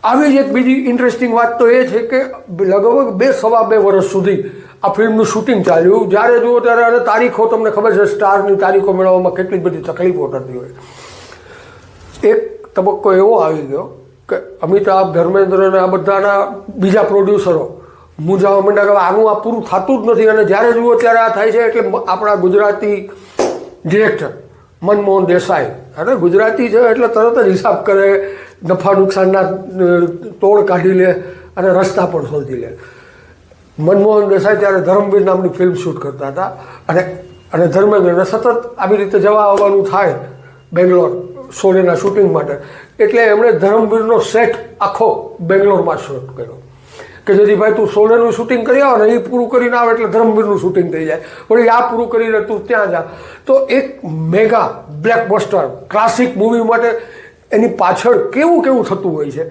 આવી જ એક બીજી ઇન્ટરેસ્ટિંગ વાત તો એ છે કે લગભગ 2 વર્ષ સુધી આ ફિલ્મનું શૂટિંગ ચાલ્યું. જ્યારે જુઓ ત્યારે અને તારીખો તમને ખબર છે, સ્ટારની તારીખો મેળવવામાં કેટલી બધી તકલીફો થતી હોય. એક તબક્કો એવો આવી ગયો કે અમિતાભ, ધર્મેન્દ્ર અને આ બધાના બીજા પ્રોડ્યુસરો મૂંઝાવા માંડ્યા કે આનું આ પૂરું થતું જ નથી. અને જ્યારે જુઓ ત્યારે આ થાય છે. એટલે આપણા ગુજરાતી ડિરેક્ટર મનમોહન દેસાઈ, અરે ગુજરાતી છે એટલે તરત જ હિસાબ કરે, નફા નુકસાનના તોડ કાઢી લે અને રસ્તા પણ શોધી લે. મનમોહન દેસાઈ ત્યારે ધર્મવીર નામની ફિલ્મ શૂટ કરતા હતા અને ધર્મેન્દ્રને સતત આવી રીતે જવા આવવાનું થાય બેંગ્લોર શોલેના શૂટિંગ માટે. એટલે એમણે ધર્મવીરનો સેટ આખો બેંગ્લોરમાં શૂટ કર્યો કે જેથી ભાઈ તું શોલેનું શૂટિંગ કરી આવો ને એ પૂરું કરીને આવે એટલે ધર્મવીરનું શૂટિંગ થઈ જાય, વળી આ પૂરું કરીને તું ત્યાં જા. તો એક મેગા બ્લેકબસ્ટર ક્લાસિક મૂવી માટે એની પાછળ કેવું થતું હોય છે